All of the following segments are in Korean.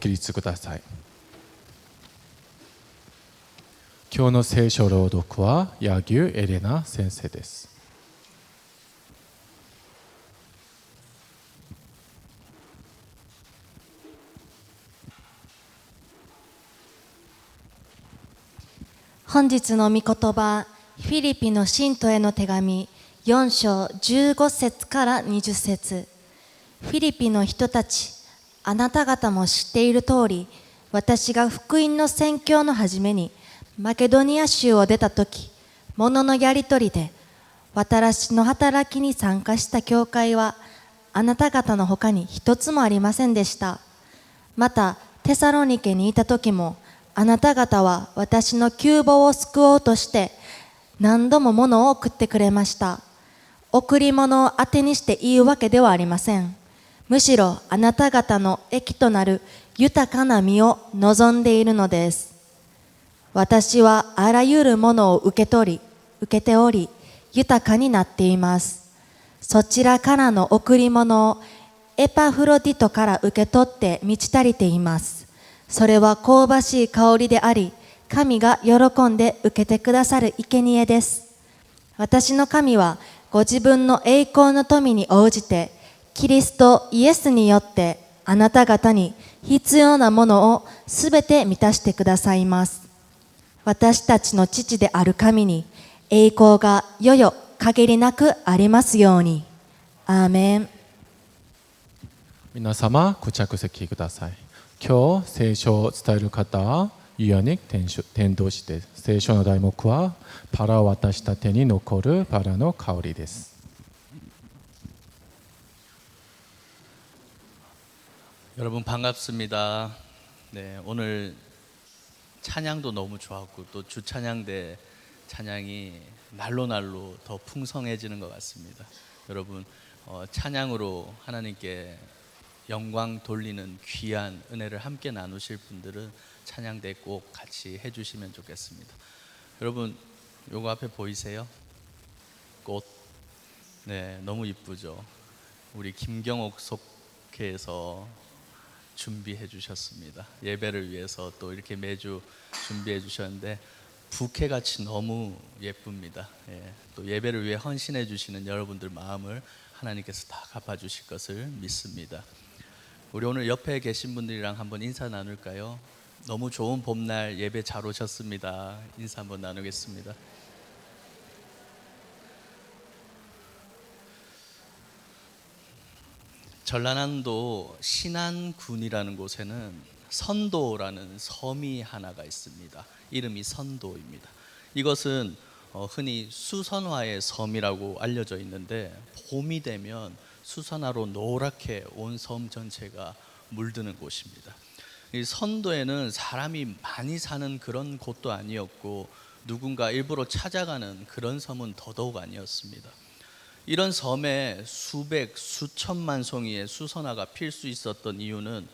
起立ください。今日の聖書朗読は柳生エレナ先生です。本日の御言葉、フィリピの信徒への手紙4章15節から20節。フィリピの人たち、あなた方も知っている通り、私が福音の宣教の初めにマケドニア州を出たとき、物のやり取りで私の働きに参加した教会はあなた方の他に一つもありませんでした。またテサロニケにいたときも、あなた方は私の窮乏を救おうとして何度も物を送ってくれました。贈り物を当てにして言うわけではありません。むしろあなた方の益となる豊かな実を望んでいるのです。私はあらゆるものを受けており、豊かになっています。そちらからの贈り物をエパフロディトから受け取って満ち足りています。それは香ばしい香りであり、神が喜んで受けてくださる生贄です。私の神はご自分の栄光の富に応じて、キリストイエスによってあなた方に必要なものをすべて満たしてくださいます。私たちの父である神に栄光が世々限りなくありますように。アーメン。皆様、ご着席ください。今日、聖書を伝える方は、ユヤニク伝道師です。聖書の題目は、パラを渡した手に残るパラの香りです。여러분 반갑습니다. 네, 오늘 찬양도 너무 좋았고 또 주찬양대 찬양이 날로 더 풍성해지는 것 같습니다. 여러분 찬양으로 하나님께 영광 돌리는 귀한 은혜를 함께 나누실 분들은 찬양대 꼭 같이 해주시면 좋겠습니다. 여러분 요거 앞에 보이세요? 꽃. 네, 너무 이쁘죠. 우리 김경옥 속회에서 준비해 주셨습니다. 예배를 위해서 또 이렇게 매주 준비해 주셨는데 부케같이 너무 예쁩니다. 예, 또 예배를 위해 헌신해 주시는 여러분들 마음을 하나님께서 다 갚아주실 것을 믿습니다. 우리 오늘 옆에 계신 분들이랑 한번 인사 나눌까요? 너무 좋은 봄날 예배 잘 오셨습니다. 인사 한번 나누겠습니다. 전라남도 신안군이라는 곳에는 선도라는 섬이 하나가 있습니다. 이름이 선도입니다. 이것은 흔히 수선화의 섬이라고 알려져 있는데 봄이 되면 수선화로 노랗게 온 섬 전체가 물드는 곳입니다. 이 선도에는 사람이 많이 사는 그런 곳도 아니었고 누군가 일부러 찾아가는 그런 섬은 더더욱 아니었습니다. 이런 섬에 수백, 수천만 송이의 수선화가 필 수 있었던 이유는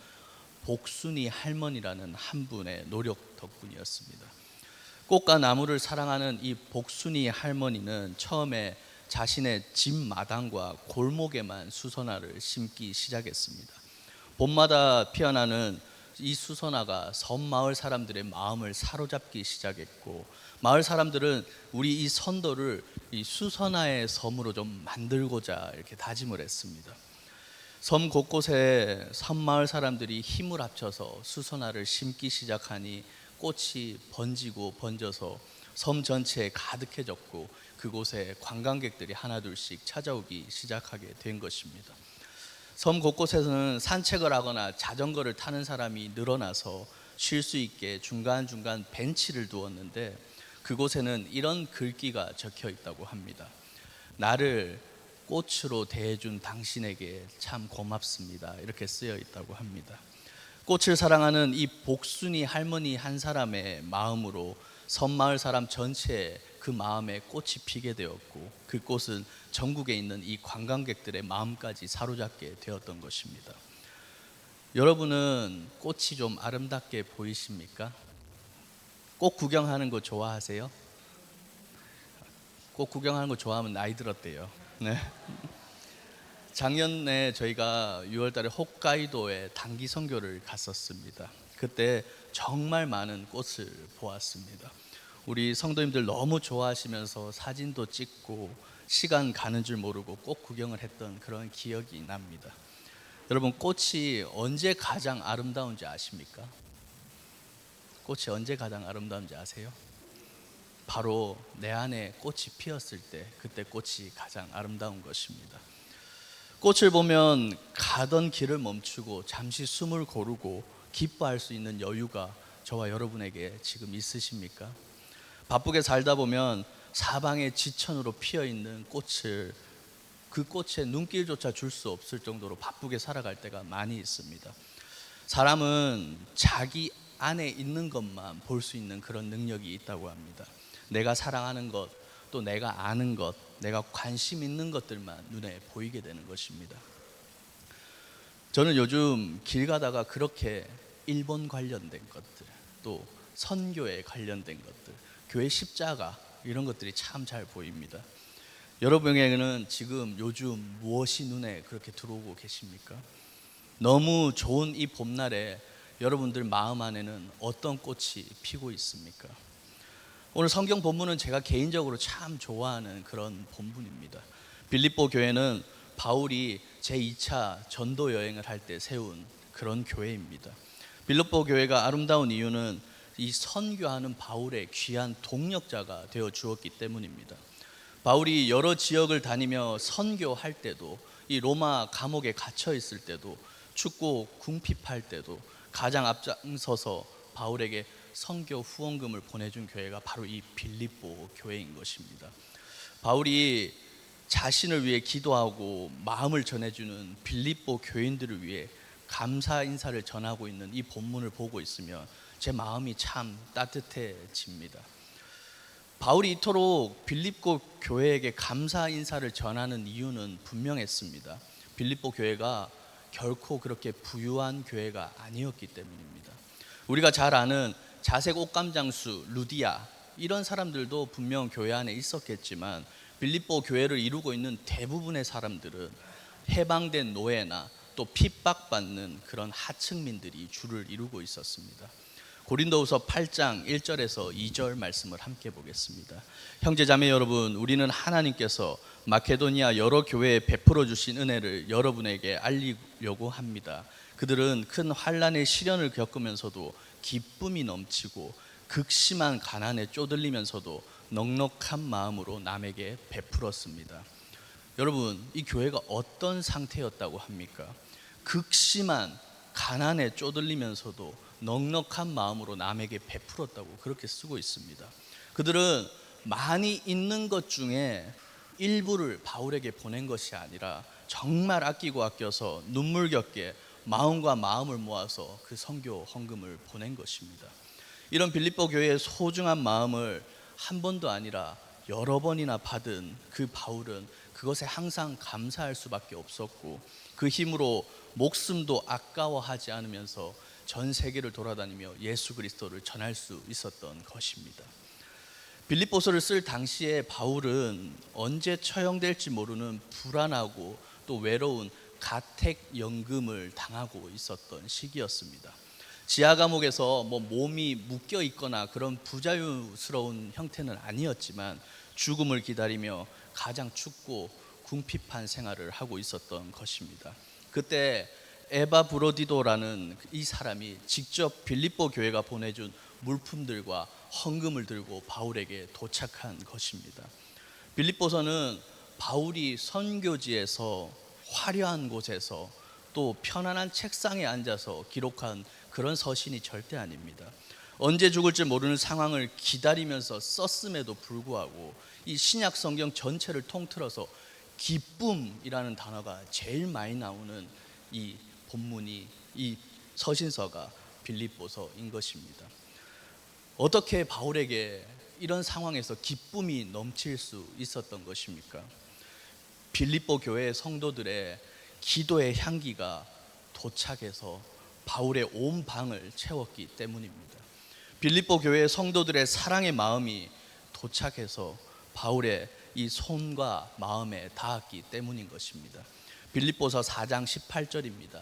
복순이 할머니라는 한 분의 노력 덕분이었습니다. 꽃과 나무를 사랑하는 이 복순이 할머니는 처음에 자신의 집 마당과 골목에만 수선화를 심기 시작했습니다. 봄마다 피어나는 이 수선화가 섬 마을 사람들의 마음을 사로잡기 시작했고 마을 사람들은 우리 이 선도를 이 수선화의 섬으로 좀 만들고자 이렇게 다짐을 했습니다. 섬 곳곳에 섬 마을 사람들이 힘을 합쳐서 수선화를 심기 시작하니 꽃이 번지고 번져서 섬 전체에 가득해졌고 그곳에 관광객들이 하나둘씩 찾아오기 시작하게 된 것입니다. 섬 곳곳에서는 산책을 하거나 자전거를 타는 사람이 늘어나서 쉴 수 있게 중간중간 벤치를 두었는데 그곳에는 이런 글귀가 적혀 있다고 합니다. 나를 꽃으로 대해준 당신에게 참 고맙습니다. 이렇게 쓰여 있다고 합니다. 꽃을 사랑하는 이 복순이 할머니 한 사람의 마음으로 섬마을 사람 전체에 그 마음에 꽃이 피게 되었고 그 꽃은 전국에 있는 이 관광객들의 마음까지 사로잡게 되었던 것입니다. 여러분은 꽃이 좀 아름답게 보이십니까? 꽃 구경하는 거 좋아하세요? 꽃 구경하는 거 좋아하면 나이 들었대요. 네. 작년에 저희가 6월달에 홋카이도에 단기 선교를 갔었습니다. 그때 정말 많은 꽃을 보았습니다. 우리 성도님들 너무 좋아하시면서 사진도 찍고 시간 가는 줄 모르고 꽃 구경을 했던 그런 기억이 납니다. 여러분, 꽃이 언제 가장 아름다운지 아십니까? 꽃이 언제 가장 아름다운지 아세요? 바로 내 안에 꽃이 피었을 때, 그때 꽃이 가장 아름다운 것입니다. 꽃을 보면 가던 길을 멈추고 잠시 숨을 고르고 기뻐할 수 있는 여유가 저와 여러분에게 지금 있으십니까? 바쁘게 살다 보면 사방에 지천으로 피어있는 꽃을, 그 꽃에 눈길조차 줄 수 없을 정도로 바쁘게 살아갈 때가 많이 있습니다. 사람은 자기 안에 있는 것만 볼 수 있는 그런 능력이 있다고 합니다. 내가 사랑하는 것, 또 내가 아는 것, 내가 관심 있는 것들만 눈에 보이게 되는 것입니다. 저는 요즘 길 가다가 그렇게 일본 관련된 것들, 또 선교에 관련된 것들, 교회 십자가 이런 것들이 참 잘 보입니다. 여러분에게는 지금 요즘 무엇이 눈에 그렇게 들어오고 계십니까? 너무 좋은 이 봄날에 여러분들 마음 안에는 어떤 꽃이 피고 있습니까? 오늘 성경 본문은 제가 개인적으로 참 좋아하는 그런 본문입니다. 빌립보 교회는 바울이 제2차 전도 여행을 할 때 세운 그런 교회입니다. 빌립보 교회가 아름다운 이유는 이 선교하는 바울의 귀한 동력자가 되어 주었기 때문입니다. 바울이 여러 지역을 다니며 선교할 때도, 이 로마 감옥에 갇혀 있을 때도, 춥고 궁핍할 때도 가장 앞장서서 바울에게 선교 후원금을 보내준 교회가 바로 이 빌립보 교회인 것입니다. 바울이 자신을 위해 기도하고 마음을 전해주는 빌립보 교인들을 위해 감사 인사를 전하고 있는 이 본문을 보고 있으면 제 마음이 참 따뜻해집니다. 바울이 이토록 빌립보 교회에게 감사 인사를 전하는 이유는 분명했습니다. 빌립보 교회가 결코 그렇게 부유한 교회가 아니었기 때문입니다. 우리가 잘 아는 자색 옷감장수 루디아, 이런 사람들도 분명 교회 안에 있었겠지만 빌립보 교회를 이루고 있는 대부분의 사람들은 해방된 노예나 또 핍박받는 그런 하층민들이 주를 이루고 있었습니다. 고린도후서 8장 1절에서 2절 말씀을 함께 보겠습니다. 형제자매 여러분, 우리는 하나님께서 마케도니아 여러 교회에 베풀어 주신 은혜를 여러분에게 알리려고 합니다. 그들은 큰 환난의 시련을 겪으면서도 기쁨이 넘치고 극심한 가난에 쪼들리면서도 넉넉한 마음으로 남에게 베풀었습니다. 여러분, 이 교회가 어떤 상태였다고 합니까? 극심한 가난에 쪼들리면서도 넉넉한 마음으로 남에게 베풀었다고 그렇게 쓰고 있습니다. 그들은 많이 있는 것 중에 일부를 바울에게 보낸 것이 아니라 정말 아끼고 아껴서 눈물겹게 마음과 마음을 모아서 그 선교 헌금을 보낸 것입니다. 이런 빌립보 교회의 소중한 마음을 한 번도 아니라 여러 번이나 받은 그 바울은 그것에 항상 감사할 수밖에 없었고, 그 힘으로 목숨도 아까워하지 않으면서 전 세계를 돌아다니며 예수 그리스도를 전할 수 있었던 것입니다. 빌립보서를 쓸 당시에 바울은 언제 처형될지 모르는 불안하고 또 외로운 가택연금을 당하고 있었던 시기였습니다. 지하 감옥에서 몸이 묶여 있거나 그런 부자유스러운 형태는 아니었지만 죽음을 기다리며 가장 춥고 궁핍한 생활을 하고 있었던 것입니다. 그때 에바 브로디도라는 이 사람이 직접 빌립보 교회가 보내준 물품들과 헌금을 들고 바울에게 도착한 것입니다. 빌립보서는 바울이 선교지에서 화려한 곳에서 또 편안한 책상에 앉아서 기록한 그런 서신이 절대 아닙니다. 언제 죽을지 모르는 상황을 기다리면서 썼음에도 불구하고 이 신약 성경 전체를 통틀어서 기쁨이라는 단어가 제일 많이 나오는 이 본문이, 이 서신서가 빌립보서인 것입니다. 어떻게 바울에게 이런 상황에서 기쁨이 넘칠 수 있었던 것입니까? 빌립보 교회 성도들의 기도의 향기가 도착해서 바울의 온 방을 채웠기 때문입니다. 빌립보 교회 성도들의 사랑의 마음이 도착해서 바울의 이 손과 마음에 닿았기 때문인 것입니다. 빌립보서 4장 18절입니다.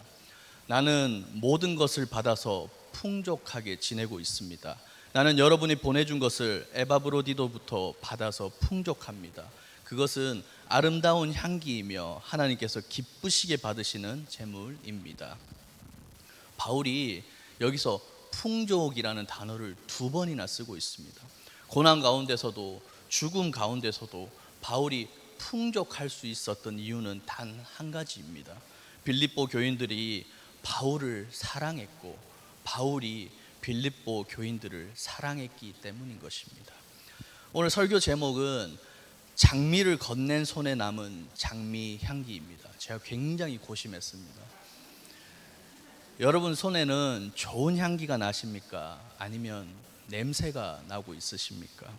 나는 모든 것을 받아서 풍족하게 지내고 있습니다. 나는 여러분이 보내준 것을 에바브로디도부터 받아서 풍족합니다. 그것은 아름다운 향기이며 하나님께서 기쁘시게 받으시는 제물입니다. 바울이 여기서 풍족이라는 단어를 2번이나 쓰고 있습니다. 고난 가운데서도 죽음 가운데서도 바울이 풍족할 수 있었던 이유는 단 한 가지입니다. 빌립보 교인들이 바울을 사랑했고 바울이 빌립보 교인들을 사랑했기 때문인 것입니다. 오늘 설교 제목은 장미를 건넨 손에 남은 장미 향기입니다. 제가 굉장히 고심했습니다. 여러분 손에는 좋은 향기가 나십니까? 아니면 냄새가 나고 있으십니까?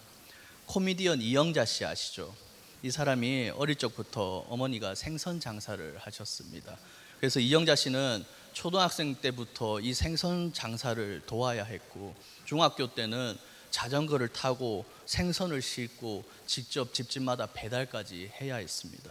코미디언 이영자 씨 아시죠? 이 사람이 어릴 적부터 어머니가 생선 장사를 하셨습니다. 그래서 이영자 씨는 초등학생 때부터 이 생선 장사를 도와야 했고 중학교 때는 자전거를 타고 생선을 싣고 직접 집집마다 배달까지 해야 했습니다.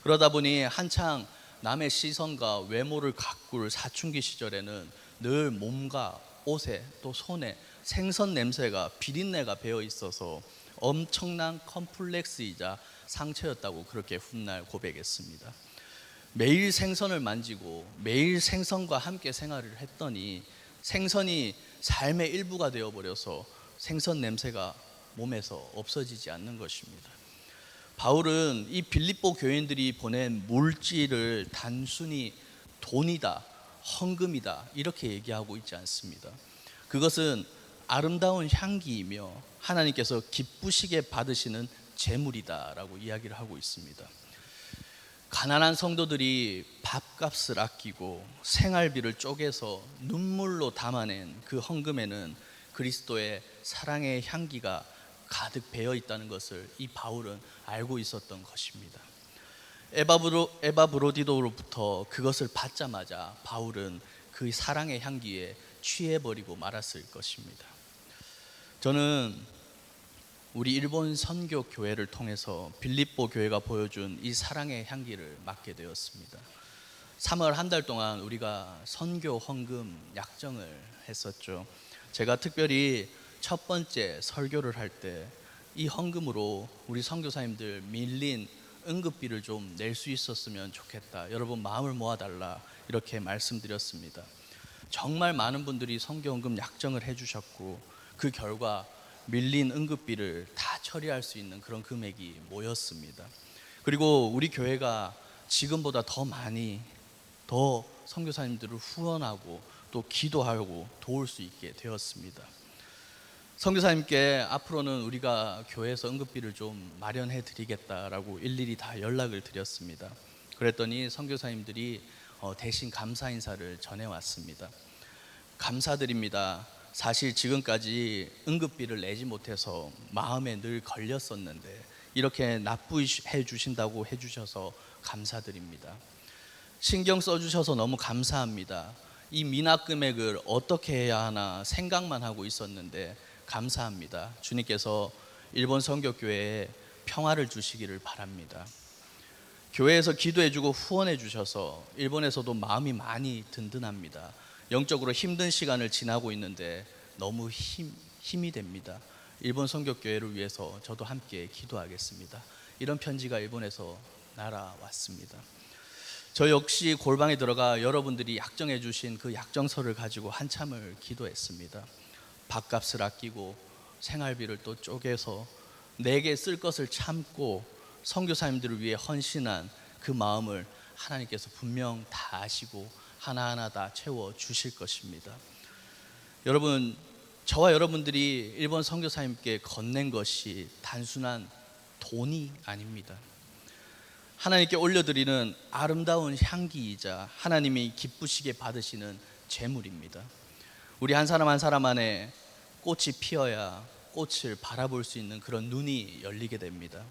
그러다 보니 한창 남의 시선과 외모를 가꿀 사춘기 시절에는 늘 몸과 옷에 또 손에 생선 냄새가 비린내가 배어 있어서 엄청난 컴플렉스이자 상처였다고 그렇게 훗날 고백했습니다. 매일 생선을 만지고 매일 생선과 함께 생활을 했더니 생선이 삶의 일부가 되어버려서 생선 냄새가 몸에서 없어지지 않는 것입니다. 바울은 이 빌립보 교인들이 보낸 물질을 단순히 돈이다, 헌금이다 이렇게 얘기하고 있지 않습니다. 그것은 아름다운 향기이며 하나님께서 기쁘시게 받으시는 제물이다라고 이야기를 하고 있습니다. 가난한 성도들이 밥값을 아끼고 생활비를 쪼개서 눈물로 담아낸 그 헌금에는 그리스도의 사랑의 향기가 가득 배어 있다는 것을 이 바울은 알고 있었던 것입니다. 에바브로디도로부터 그것을 받자마자 바울은 그 사랑의 향기에 취해버리고 말았을 것입니다. 저는 우리 일본 선교 교회를 통해서 빌립보 교회가 보여준 이 사랑의 향기를 맡게 되었습니다. 3월 한 달 동안 우리가 선교 헌금 약정을 했었죠. 제가 특별히 첫 번째 설교를 할 때 이 헌금으로 우리 선교사님들 밀린 응급비를 좀 낼 수 있었으면 좋겠다. 여러분 마음을 모아달라 이렇게 말씀드렸습니다. 정말 많은 분들이 선교 헌금 약정을 해주셨고 그 결과 밀린 응급비를 다 처리할 수 있는 그런 금액이 모였습니다. 그리고 우리 교회가 지금보다 더 많이 더 선교사님들을 후원하고 또 기도하고 도울 수 있게 되었습니다. 선교사님께 앞으로는 우리가 교회에서 응급비를 좀 마련해 드리겠다라고 일일이 다 연락을 드렸습니다. 그랬더니 선교사님들이 대신 감사 인사를 전해왔습니다. 감사드립니다. 사실 지금까지 응급비를 내지 못해서 마음에 늘 걸렸었는데 이렇게 납부해 주신다고 해주셔서 감사드립니다. 신경 써주셔서 너무 감사합니다. 이 미납 금액을 어떻게 해야 하나 생각만 하고 있었는데 감사합니다. 주님께서 일본 선교교회에 평화를 주시기를 바랍니다. 교회에서 기도해주고 후원해 주셔서 일본에서도 마음이 많이 든든합니다. 영적으로 힘든 시간을 지나고 있는데 너무 힘이 됩니다. 일본 선교교회를 위해서 저도 함께 기도하겠습니다. 이런 편지가 일본에서 날아왔습니다. 저 역시 골방에 들어가 여러분들이 약정해 주신 그 약정서를 가지고 한참을 기도했습니다. 밥값을 아끼고 생활비를 또 쪼개서 내게 쓸 것을 참고 선교사님들을 위해 헌신한 그 마음을 하나님께서 분명 다 아시고 하나하나 다 채워 주실 것입니다. 여러분, 저와 여러분들이 일본 선교사님께 건넨 것이 단순한 돈이 아닙니다. 하나님께 올려드리는 아름다운 향기이자 하나님이 기쁘시게 받으시는 제물입니다. 우리 한 사람 한 사람 안에 꽃이 피어야 꽃을 바라볼 수 있는 그런 눈이 열리게 됩니다.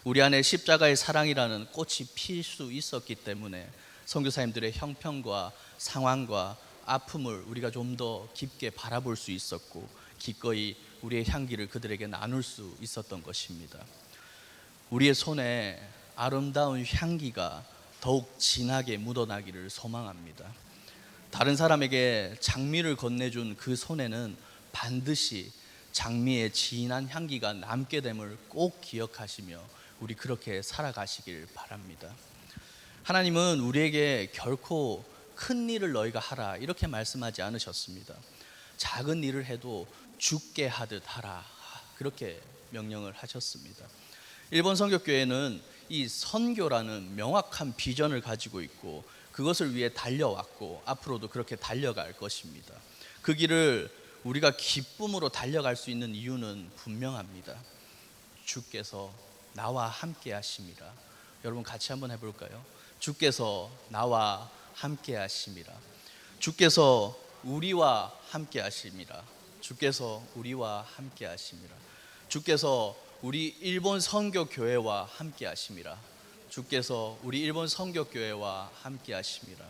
우리 안에 십자가의 사랑이라는 꽃이 필 수 있었기 때문에 선교사님들의 형편과 상황과 아픔을 우리가 좀 더 깊게 바라볼 수 있었고 기꺼이 우리의 향기를 그들에게 나눌 수 있었던 것입니다. 우리의 손에 아름다운 향기가 더욱 진하게 묻어나기를 소망합니다. 다른 사람에게 장미를 건네준 그 손에는 반드시 장미의 진한 향기가 남게 됨을 꼭 기억하시며 우리 그렇게 살아가시길 바랍니다. 하나님은 우리에게 결코 큰 일을 너희가 하라 이렇게 말씀하지 않으셨습니다. 작은 일을 해도 죽게 하듯 하라 그렇게 명령을 하셨습니다. 일본 선교교회는 이 선교라는 명확한 비전을 가지고 있고 그것을 위해 달려왔고 앞으로도 그렇게 달려갈 것입니다. 그 길을 우리가 기쁨으로 달려갈 수 있는 이유는 분명합니다. 주께서 나와 함께 하심이라. 여러분 같이 한번 해볼까요? 주께서 나와 함께 하심이라. 주께서 우리와 함께 하심이라. 주께서 우리와 함께 하심이라. 주께서 우리 일본 선교교회와 함께 하심이라. 주께서 우리 일본 선교교회와 함께 하심이라.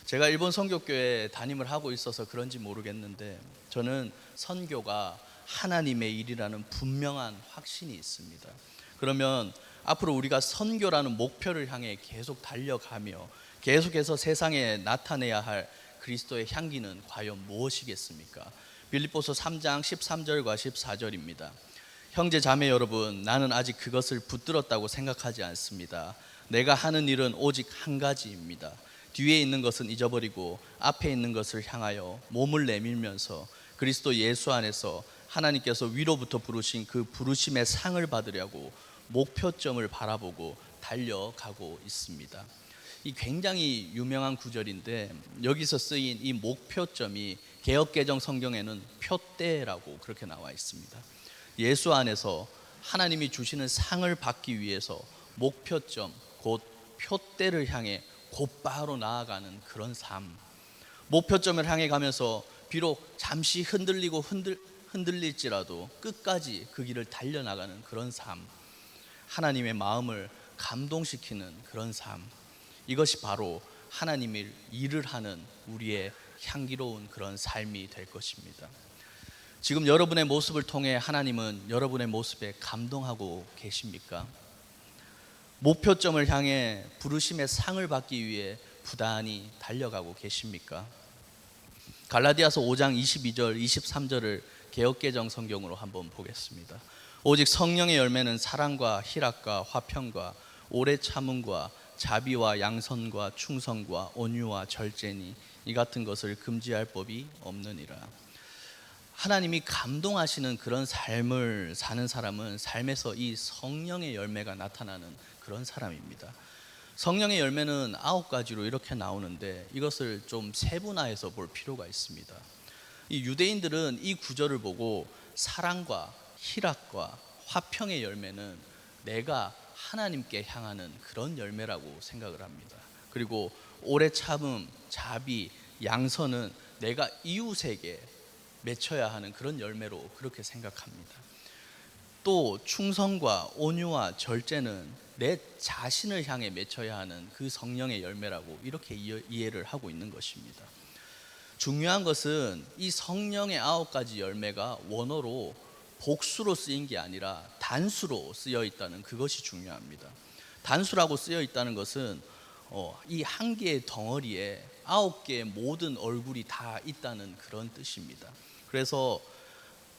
제가 일본 선교교회 담임을 하고 있어서 그런지 모르겠는데 저는 선교가 하나님의 일이라는 분명한 확신이 있습니다. 그러면 앞으로 우리가 선교라는 목표를 향해 계속 달려가며 계속해서 세상에 나타내야 할 그리스도의 향기는 과연 무엇이겠습니까? 빌립보서 3장 13절과 14절입니다. 형제 자매 여러분, 나는 아직 그것을 붙들었다고 생각하지 않습니다. 내가 하는 일은 오직 한 가지입니다. 뒤에 있는 것은 잊어버리고 앞에 있는 것을 향하여 몸을 내밀면서 그리스도 예수 안에서 하나님께서 위로부터 부르신 그 부르심의 상을 받으려고 목표점을 바라보고 달려가고 있습니다. 이 굉장히 유명한 구절인데 여기서 쓰인 이 목표점이 개역개정 성경에는 표대라고 그렇게 나와 있습니다. 예수 안에서 하나님이 주시는 상을 받기 위해서 목표점 곧 표대를 향해 곧바로 나아가는 그런 삶. 목표점을 향해 가면서 비록 잠시 흔들릴지라도 끝까지 그 길을 달려나가는 그런 삶. 하나님의 마음을 감동시키는 그런 삶. 이것이 바로 하나님의 일을 하는 우리의 향기로운 그런 삶이 될 것입니다. 지금 여러분의 모습을 통해 하나님은 여러분의 모습에 감동하고 계십니까? 목표점을 향해 부르심의 상을 받기 위해 부단히 달려가고 계십니까? 갈라디아서 5장 22절 23절을 개역개정 성경으로 한번 보겠습니다. 오직 성령의 열매는 사랑과 희락과 화평과 오래 참음과 자비와 양선과 충성과 온유와 절제니 이 같은 것을 금지할 법이 없느니라. 하나님이 감동하시는 그런 삶을 사는 사람은 삶에서 이 성령의 열매가 나타나는 그런 사람입니다. 성령의 열매는 9가지로 이렇게 나오는데 이것을 좀 세분화해서 볼 필요가 있습니다. 이 유대인들은 이 구절을 보고 사랑과 희락과 화평의 열매는 내가 하나님께 향하는 그런 열매라고 생각을 합니다. 그리고 오래 참음, 자비, 양선은 내가 이웃에게 맺혀야 하는 그런 열매로 그렇게 생각합니다. 또 충성과 온유와 절제는 내 자신을 향해 맺혀야 하는 그 성령의 열매라고 이렇게 이해를 하고 있는 것입니다. 중요한 것은 이 성령의 9가지 열매가 원어로 복수로 쓰인 게 아니라 단수로 쓰여 있다는 그것이 중요합니다. 단수라고 쓰여 있다는 것은 이 한 개의 덩어리에 9개의 모든 얼굴이 다 있다는 그런 뜻입니다. 그래서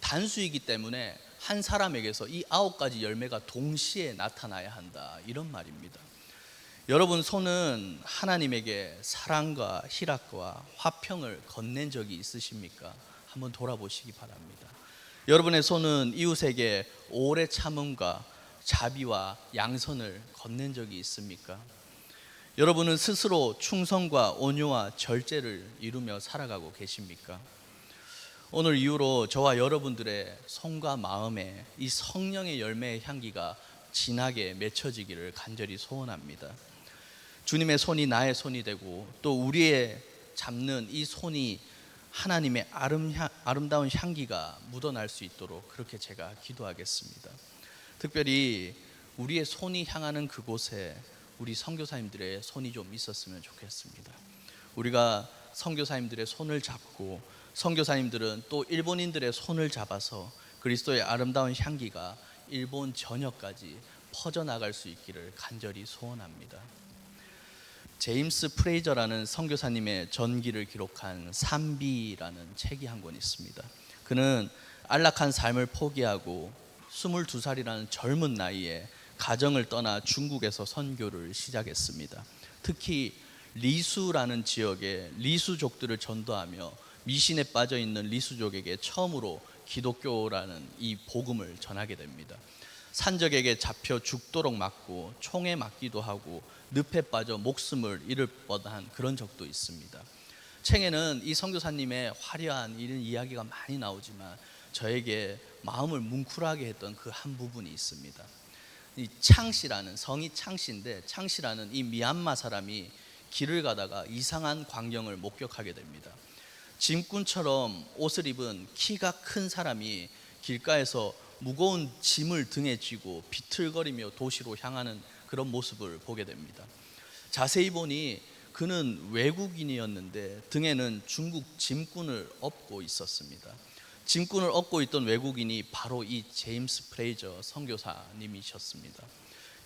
단수이기 때문에 한 사람에게서 이 9가지 열매가 동시에 나타나야 한다 이런 말입니다. 여러분 손은 하나님에게 사랑과 희락과 화평을 건넨 적이 있으십니까? 한번 돌아보시기 바랍니다. 여러분의 손은 이웃에게 오래 참음과 자비와 양선을 건넨 적이 있습니까? 여러분은 스스로 충성과 온유와 절제를 이루며 살아가고 계십니까? 오늘 이후로 저와 여러분들의 손과 마음에 이 성령의 열매의 향기가 진하게 맺혀지기를 간절히 소원합니다. 주님의 손이 나의 손이 되고 또 우리의 잡는 이 손이 하나님의 아름다운 향기가 묻어날 수 있도록 그렇게 제가 기도하겠습니다. 특별히 우리의 손이 향하는 그곳에 우리 선교사님들의 손이 좀 있었으면 좋겠습니다. 우리가 선교사님들의 손을 잡고 선교사님들은 또 일본인들의 손을 잡아서 그리스도의 아름다운 향기가 일본 전역까지 퍼져나갈 수 있기를 간절히 소원합니다. 제임스 프레이저라는 선교사님의 전기를 기록한 산비라는 책이 한 권 있습니다. 그는 안락한 삶을 포기하고 22살이라는 젊은 나이에 가정을 떠나 중국에서 선교를 시작했습니다. 특히 리수라는 지역에 리수족들을 전도하며 미신에 빠져 있는 리수족에게 처음으로 기독교라는 이 복음을 전하게 됩니다. 산적에게 잡혀 죽도록 맞고 총에 맞기도 하고 늪에 빠져 목숨을 잃을 뻔한 그런 적도 있습니다. 책에는 이 선교사님의 화려한 이런 이야기가 많이 나오지만 저에게 마음을 뭉클하게 했던 그 한 부분이 있습니다. 이 창씨라는, 성이 창씨인데 창씨라는 이 미얀마 사람이 길을 가다가 이상한 광경을 목격하게 됩니다. 짐꾼처럼 옷을 입은 키가 큰 사람이 길가에서 무거운 짐을 등에 쥐고 비틀거리며 도시로 향하는 그런 모습을 보게 됩니다. 자세히 보니 그는 외국인이었는데 등에는 중국 짐꾼을 업고 있었습니다. 짐꾼을 업고 있던 외국인이 바로 이 제임스 프레이저 선교사님이셨습니다.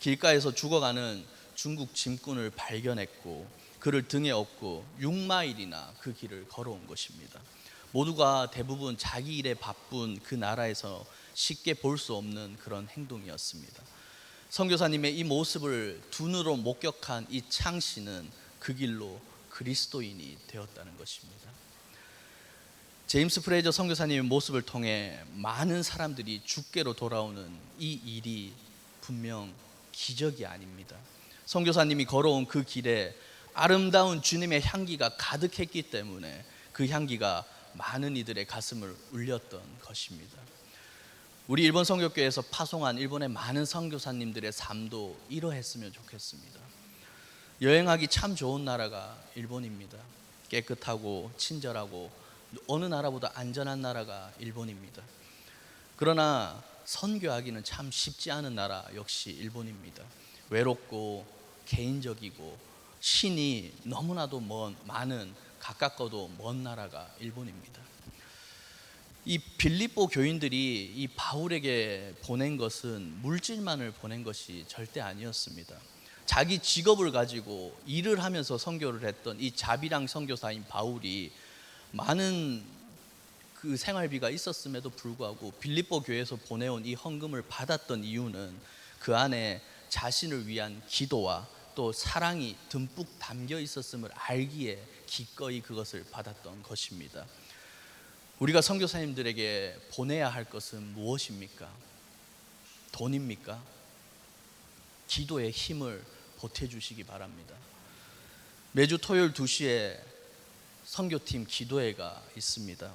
길가에서 죽어가는 중국 짐꾼을 발견했고 그를 등에 업고 6마일이나 그 길을 걸어온 것입니다. 모두가 대부분 자기 일에 바쁜 그 나라에서 쉽게 볼 수 없는 그런 행동이었습니다. 선교사님의 이 모습을 두 눈으로 목격한 이 창씨는 그 길로 그리스도인이 되었다는 것입니다. 제임스 프레이저 선교사님의 모습을 통해 많은 사람들이 주께로 돌아오는 이 일이 분명 기적이 아닙니다. 선교사님이 걸어온 그 길에 아름다운 주님의 향기가 가득했기 때문에 그 향기가 많은 이들의 가슴을 울렸던 것입니다. 우리 일본 선교교회에서 파송한 일본의 많은 선교사님들의 삶도 이러했으면 좋겠습니다. 여행하기 참 좋은 나라가 일본입니다. 깨끗하고 친절하고 어느 나라보다 안전한 나라가 일본입니다. 그러나 선교하기는 참 쉽지 않은 나라 역시 일본입니다. 외롭고 개인적이고 신이 너무나도 많은 가깝고도 먼 나라가 일본입니다. 이 빌립보 교인들이 이 바울에게 보낸 것은 물질만을 보낸 것이 절대 아니었습니다. 자기 직업을 가지고 일을 하면서 선교를 했던 이 자비랑 선교사인 바울이 많은 그 생활비가 있었음에도 불구하고 빌립보 교회에서 보내온 이 헌금을 받았던 이유는 그 안에 자신을 위한 기도와 또 사랑이 듬뿍 담겨 있었음을 알기에 기꺼이 그것을 받았던 것입니다. 우리가 선교사님들에게 보내야 할 것은 무엇입니까? 돈입니까? 기도의 힘을 보태주시기 바랍니다. 매주 토요일 2시에 선교팀 기도회가 있습니다.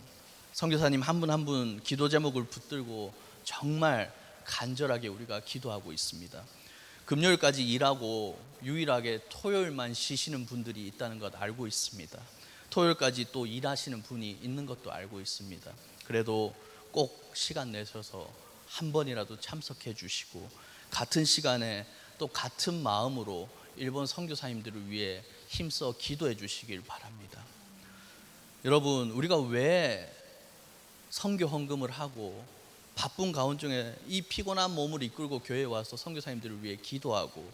선교사님 한 분 한 분 기도 제목을 붙들고 정말 간절하게 우리가 기도하고 있습니다. 금요일까지 일하고 유일하게 토요일만 쉬시는 분들이 있다는 것 알고 있습니다. 토요일까지 또 일하시는 분이 있는 것도 알고 있습니다. 그래도 꼭 시간 내셔서 한 번이라도 참석해 주시고 같은 시간에 또 같은 마음으로 일본 선교사님들을 위해 힘써 기도해 주시길 바랍니다. 여러분, 우리가 왜 선교 헌금을 하고 바쁜 가운데 이 피곤한 몸을 이끌고 교회에 와서 선교사님들을 위해 기도하고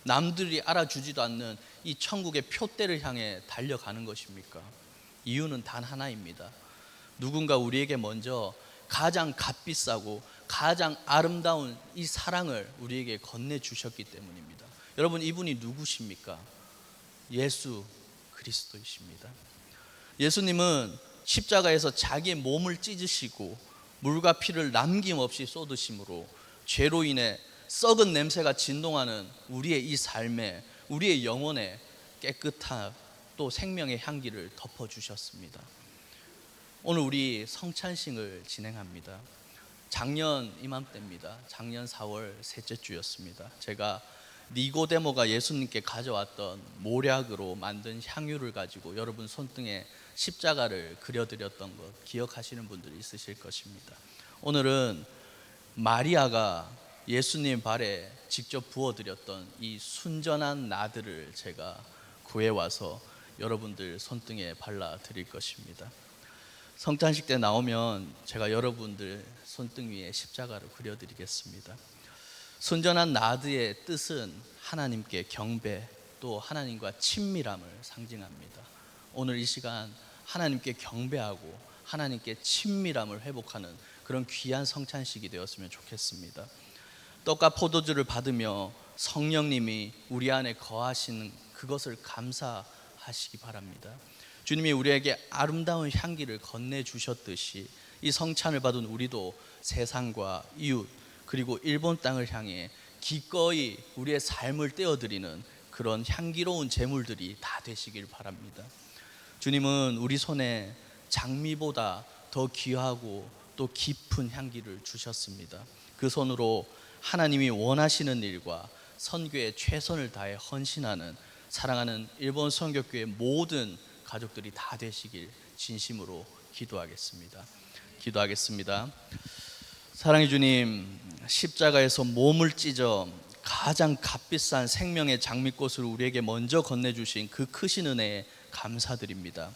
남들이 알아주지도 않는 이 천국의 표대를 향해 달려가는 것입니까? 이유는 단 하나입니다. 누군가 우리에게 먼저 가장 값비싸고 가장 아름다운 이 사랑을 우리에게 건네주셨기 때문입니다. 여러분, 이분이 누구십니까? 예수 그리스도이십니다. 예수님은 십자가에서 자기의 몸을 찢으시고 물과 피를 남김없이 쏟으심으로 죄로 인해 썩은 냄새가 진동하는 우리의 이 삶에, 우리의 영혼에 깨끗한 또 생명의 향기를 덮어주셨습니다. 오늘 우리 성찬식을 진행합니다. 작년 이맘때입니다. 작년 4월 셋째 주였습니다. 제가 니고데모가 예수님께 가져왔던 모략으로 만든 향유를 가지고 여러분 손등에 십자가를 그려드렸던 것 기억하시는 분들이 있으실 것입니다. 오늘은 마리아가 예수님 발에 직접 부어드렸던 이 순전한 나들을 제가 구해와서 여러분들 손등에 발라드릴 것입니다. 성찬식 때 나오면 제가 여러분들 손등 위에 십자가를 그려드리겠습니다. 순전한 나드의 뜻은 하나님께 경배, 또 하나님과 친밀함을 상징합니다. 오늘 이 시간 하나님께 경배하고 하나님께 친밀함을 회복하는 그런 귀한 성찬식이 되었으면 좋겠습니다. 떡과 포도주를 받으며 성령님이 우리 안에 거하시는 그것을 감사하시기 바랍니다. 주님이 우리에게 아름다운 향기를 건네주셨듯이 이 성찬을 받은 우리도 세상과 이웃 그리고 일본 땅을 향해 기꺼이 우리의 삶을 떼어드리는 그런 향기로운 제물들이 다 되시길 바랍니다. 주님은 우리 손에 장미보다 더 귀하고 또 깊은 향기를 주셨습니다. 그 손으로 하나님이 원하시는 일과 선교에 최선을 다해 헌신하는 사랑하는 일본 선교교회 모든 가족들이 다 되시길 진심으로 기도하겠습니다. 사랑의 주님, 십자가에서 몸을 찢어 가장 값비싼 생명의 장미꽃을 우리에게 먼저 건네주신 그 크신 은혜에 감사드립니다.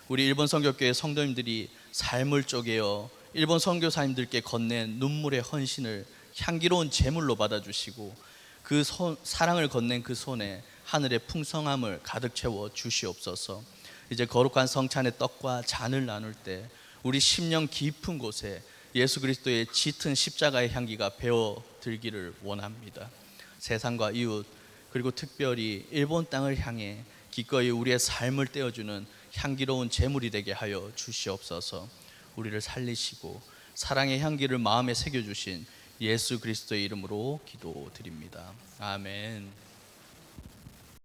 우리 일본 선교교회 성도님들이 삶을 쪼개어 일본 선교사님들께 건넨 눈물의 헌신을 향기로운 제물로 받아주시고 그 사랑을 건넨 그 손에 하늘의 풍성함을 가득 채워 주시옵소서. 이제 거룩한 성찬의 떡과 잔을 나눌 때 우리 심령 깊은 곳에 예수 그리스도의 짙은 십자가의 향기가 배어 들기를 원합니다. 세상과 이웃 그리고 특별히 일본 땅을 향해 기꺼이 우리의 삶을 떼어주는 향기로운 제물이 되게 하여 주시옵소서. 우리를 살리시고 사랑의 향기를 마음에 새겨주신 예수 그리스도의 이름으로 기도드립니다. 아멘.